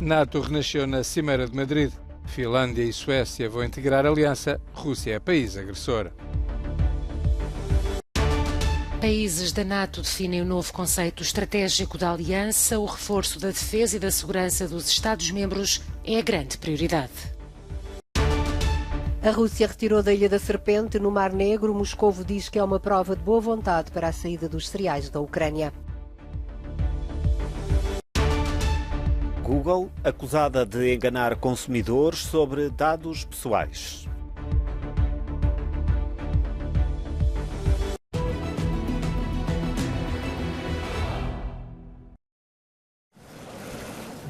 NATO renasceu na Cimeira de Madrid. Finlândia e Suécia vão integrar a aliança. Rússia é país agressor. Países da NATO definem o novo conceito estratégico da aliança. O reforço da defesa e da segurança dos Estados-membros é a grande prioridade. A Rússia retirou da Ilha da Serpente, no Mar Negro. Moscovo diz que é uma prova de boa vontade para a saída dos cereais da Ucrânia. Google, acusada de enganar consumidores sobre dados pessoais.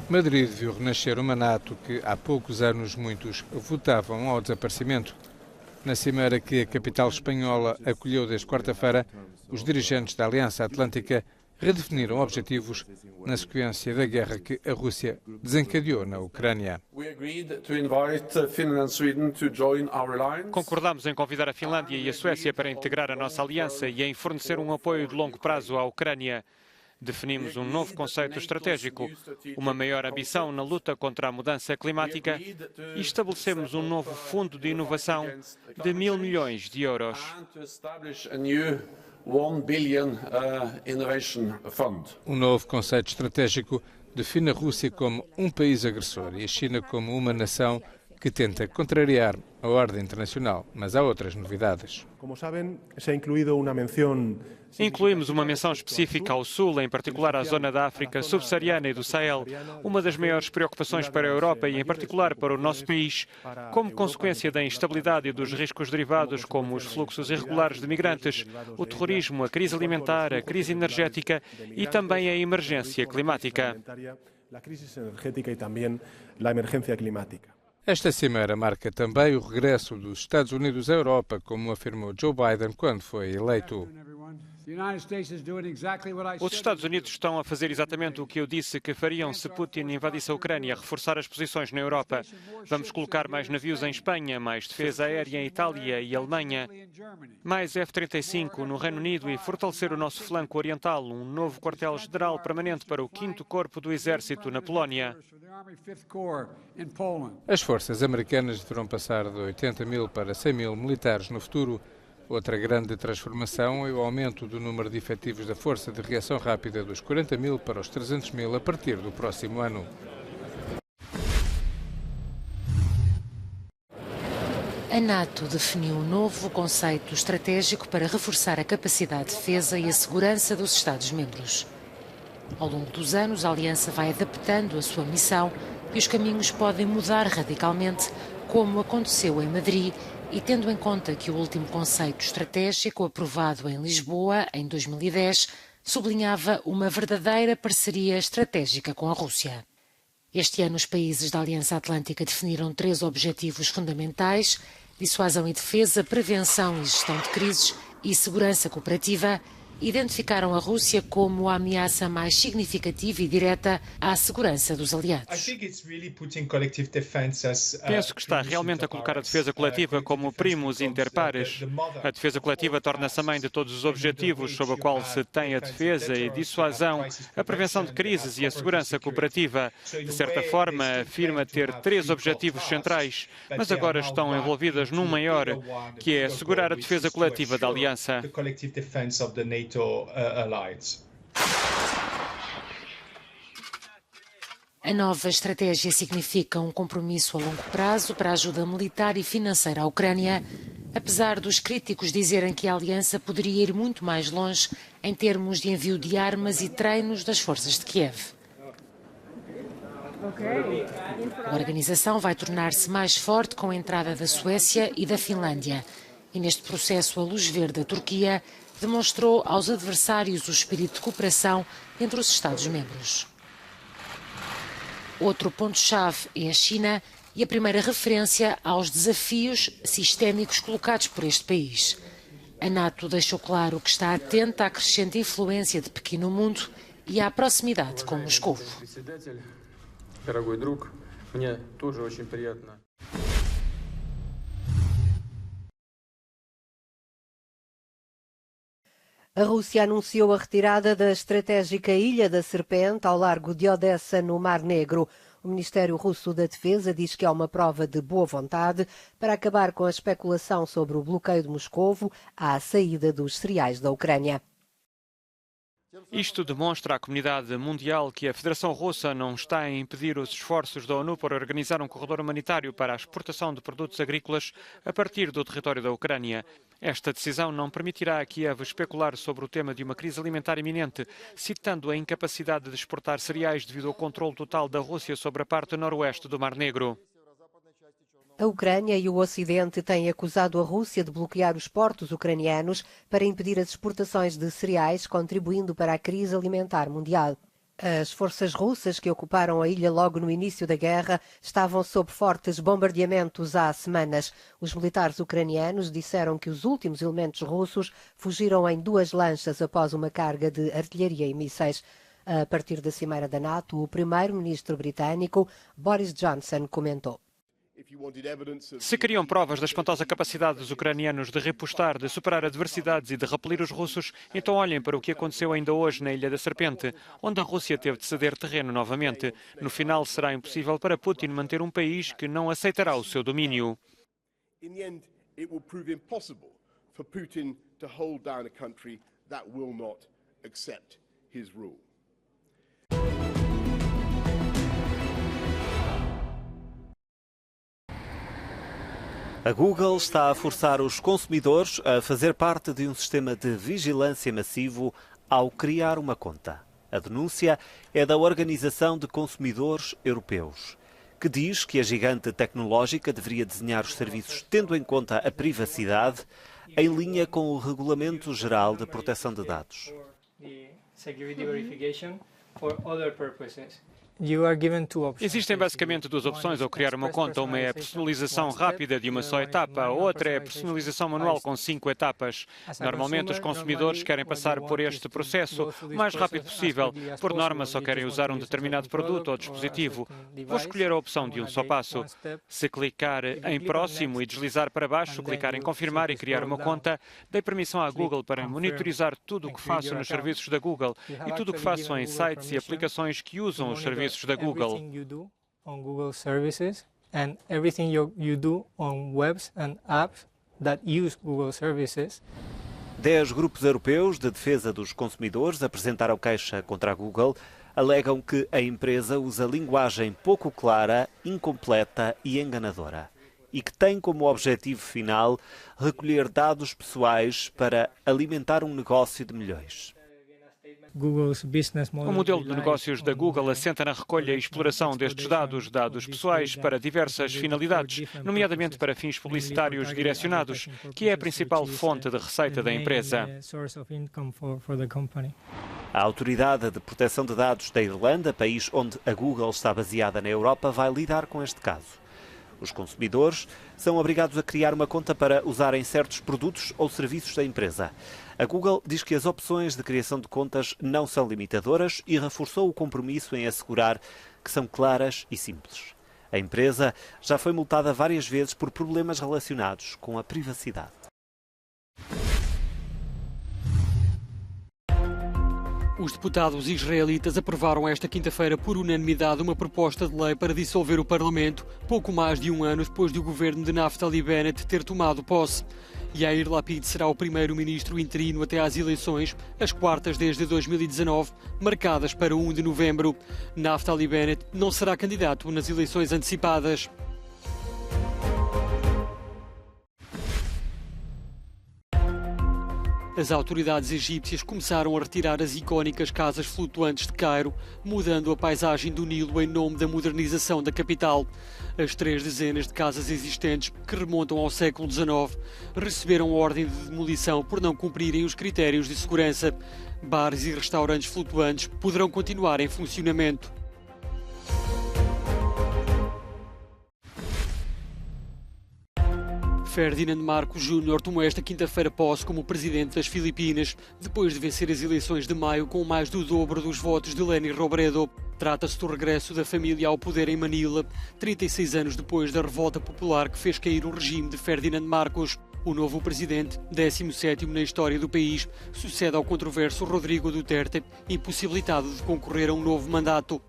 Madrid viu renascer uma NATO que há poucos anos muitos votavam ao desaparecimento. Na cimeira que a capital espanhola acolheu desde quarta-feira, os dirigentes da Aliança Atlântica redefiniram objetivos na sequência da guerra que a Rússia desencadeou na Ucrânia. Concordamos em convidar a Finlândia e a Suécia para integrar a nossa aliança e em fornecer um apoio de longo prazo à Ucrânia. Definimos um novo conceito estratégico, uma maior ambição na luta contra a mudança climática e estabelecemos um novo fundo de inovação de 1.000 milhões de euros. Um novo conceito estratégico define a Rússia como um país agressor e a China como uma nação que tenta contrariar a ordem internacional, mas há outras novidades. Como sabem, se ha incluído uma menção. Incluímos uma menção específica ao Sul, em particular à zona da África subsaariana e do Sahel, uma das maiores preocupações para a Europa e, em particular, para o nosso país, como consequência da instabilidade e dos riscos derivados, como os fluxos irregulares de migrantes, o terrorismo, a crise alimentar, a crise energética e também a emergência climática. Esta cimeira marca também o regresso dos Estados Unidos à Europa, como afirmou Joe Biden quando foi eleito. Os Estados Unidos estão a fazer exatamente o que eu disse que fariam se Putin invadisse a Ucrânia, reforçar as posições na Europa. Vamos colocar mais navios em Espanha, mais defesa aérea em Itália e Alemanha, mais F-35 no Reino Unido e fortalecer o nosso flanco oriental, um novo quartel-general permanente para o 5º Corpo do Exército na Polónia. As forças americanas deverão passar de 80.000 para 100.000 militares no futuro. Outra grande transformação é o aumento do número de efetivos da Força de Reação Rápida dos 40.000 para os 300.000 a partir do próximo ano. A NATO definiu um novo conceito estratégico para reforçar a capacidade de defesa e a segurança dos Estados-membros. Ao longo dos anos, a Aliança vai adaptando a sua missão e os caminhos podem mudar radicalmente, como aconteceu em Madrid, e tendo em conta que o último conceito estratégico, aprovado em Lisboa, em 2010, sublinhava uma verdadeira parceria estratégica com a Rússia. Este ano, os países da Aliança Atlântica definiram 3 objetivos fundamentais: dissuasão e defesa, prevenção e gestão de crises e segurança cooperativa. Identificaram a Rússia como a ameaça mais significativa e direta à segurança dos aliados. Penso que está realmente a colocar a defesa coletiva como primus inter pares. A defesa coletiva torna-se a mãe de todos os objetivos sob a qual se tem a defesa e dissuasão, a prevenção de crises e a segurança cooperativa. De certa forma, afirma ter 3 objetivos centrais, mas agora estão envolvidas num maior, que é assegurar a defesa coletiva da aliança. A nova estratégia significa um compromisso a longo prazo para a ajuda militar e financeira à Ucrânia, apesar dos críticos dizerem que a aliança poderia ir muito mais longe em termos de envio de armas e treinos das forças de Kiev. A organização vai tornar-se mais forte com a entrada da Suécia e da Finlândia, e neste processo a luz verde da Turquia demonstrou aos adversários o espírito de cooperação entre os Estados-membros. Outro ponto-chave é a China e a primeira referência aos desafios sistémicos colocados por este país. A NATO deixou claro que está atenta à crescente influência de Pequim no mundo e à proximidade com Moscou. A Rússia anunciou a retirada da estratégica Ilha da Serpente ao largo de Odessa, no Mar Negro. O Ministério Russo da Defesa diz que é uma prova de boa vontade para acabar com a especulação sobre o bloqueio de Moscovo à saída dos cereais da Ucrânia. Isto demonstra à comunidade mundial que a Federação Russa não está a impedir os esforços da ONU para organizar um corredor humanitário para a exportação de produtos agrícolas a partir do território da Ucrânia. Esta decisão não permitirá a Kiev especular sobre o tema de uma crise alimentar iminente, citando a incapacidade de exportar cereais devido ao controle total da Rússia sobre a parte noroeste do Mar Negro. A Ucrânia e o Ocidente têm acusado a Rússia de bloquear os portos ucranianos para impedir as exportações de cereais, contribuindo para a crise alimentar mundial. As forças russas que ocuparam a ilha logo no início da guerra estavam sob fortes bombardeamentos há semanas. Os militares ucranianos disseram que os últimos elementos russos fugiram em 2 lanchas após uma carga de artilharia e mísseis. A partir da cimeira da NATO, o primeiro-ministro britânico Boris Johnson comentou: Se queriam provas da espantosa capacidade dos ucranianos de repostar, de superar adversidades e de repelir os russos, então olhem para o que aconteceu ainda hoje na Ilha da Serpente, onde a Rússia teve de ceder terreno novamente. No final, será impossível para Putin manter um país que não aceitará o seu domínio. A Google está a forçar os consumidores a fazer parte de um sistema de vigilância massivo ao criar uma conta. A denúncia é da Organização de Consumidores Europeus, que diz que a gigante tecnológica deveria desenhar os serviços tendo em conta a privacidade, em linha com o Regulamento Geral de Proteção de Dados. Existem basicamente 2 opções ao criar uma conta. Uma é a personalização rápida de uma só etapa, a outra é a personalização manual com 5 etapas. Normalmente os consumidores querem passar por este processo o mais rápido possível. Por norma só querem usar um determinado produto ou dispositivo. Vou escolher a opção de um só passo. Se clicar em próximo e deslizar para baixo, clicar em confirmar e criar uma conta, dei permissão à Google para monitorizar tudo o que faço nos serviços da Google e tudo o que faço em sites e aplicações que usam os serviços da Google. Everything you do on Google services and everything you do on webs and apps that use Google services. 10 grupos europeus de defesa dos consumidores apresentaram queixa contra a Google. Alegam que a empresa usa linguagem pouco clara, incompleta e enganadora e que tem como objetivo final recolher dados pessoais para alimentar um negócio de milhões. O modelo de negócios da Google assenta na recolha e exploração destes dados pessoais para diversas finalidades, nomeadamente para fins publicitários direcionados, que é a principal fonte de receita da empresa. A Autoridade de Proteção de Dados da Irlanda, país onde a Google está baseada na Europa, vai lidar com este caso. Os consumidores são obrigados a criar uma conta para usarem certos produtos ou serviços da empresa. A Google diz que as opções de criação de contas não são limitadoras e reforçou o compromisso em assegurar que são claras e simples. A empresa já foi multada várias vezes por problemas relacionados com a privacidade. Os deputados israelitas aprovaram esta quinta-feira por unanimidade uma proposta de lei para dissolver o Parlamento, pouco mais de um ano depois do governo de Naftali Bennett ter tomado posse. Yair Lapid será o primeiro-ministro interino até às eleições, as quartas desde 2019, marcadas para 1 de novembro. Naftali Bennett não será candidato nas eleições antecipadas. As autoridades egípcias começaram a retirar as icónicas casas flutuantes de Cairo, mudando a paisagem do Nilo em nome da modernização da capital. As 3 dezenas de casas existentes, que remontam ao século XIX, receberam ordem de demolição por não cumprirem os critérios de segurança. Bares e restaurantes flutuantes poderão continuar em funcionamento. Ferdinand Marcos Júnior tomou esta quinta-feira posse como presidente das Filipinas, depois de vencer as eleições de maio com mais do dobro dos votos de Leni Robredo. Trata-se do regresso da família ao poder em Manila, 36 anos depois da revolta popular que fez cair o regime de Ferdinand Marcos. O novo presidente, 17º na história do país, sucede ao controverso Rodrigo Duterte, impossibilitado de concorrer a um novo mandato.